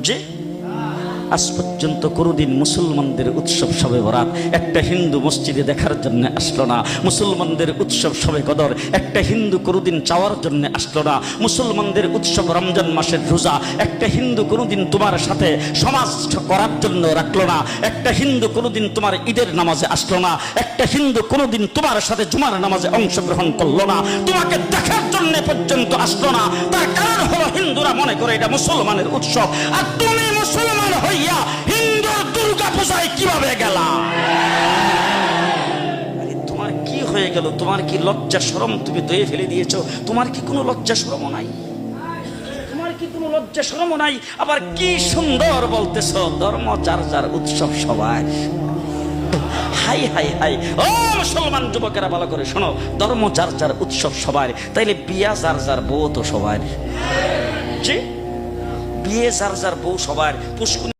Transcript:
যে আজ পর্যন্ত কোনোদিন মুসলমানদের উৎসব শবে বরাত একটা হিন্দু মসজিদে দেখার জন্য আসলো না, মুসলমানদের উৎসব শবে কদর একটা হিন্দু কোনোদিন চাওয়ার জন্য আসলো না, মুসলমানদের উৎসব রমজান মাসের রোজা একটা হিন্দু কোনোদিন তোমার সাথে সমাজ করার জন্য রাখলো না, একটা হিন্দু কোনোদিন তোমার ঈদের নামাজে আসলো না, একটা হিন্দু কোনোদিন তোমার সাথে জুমার নামাজে অংশগ্রহণ করলো না, তোমাকে দেখার জন্য পর্যন্ত আসলো না। তার কারণ হলো হিন্দুরা মনে করে এটা মুসলমানের উৎসব, আর তুমি মুসলমান হইয়া হিন্দুর দুর্গা পূজায় কিভাবে গেলা? তোমার কি হয়ে গেল? তোমার কি লজ্জা শরম তুমি দয়ে ফেলে দিয়েছো? তোমার কি কোনো লজ্জা শরম নাই? তোমার কি কোনো লজ্জা শরম নাই? আবার কি সুন্দর বলতেছো ধর্ম যার যার উৎসব সবাই। হাই হাই হাই, ও মুসলমান যুবকেরা ভালো করে শোনো, ধর্ম যার যার উৎসব সবার, তাইলে বিয়া যার যার বউ তো সবার। জি, বিয়ে যার যার বউ সবার। পুষ্কুনি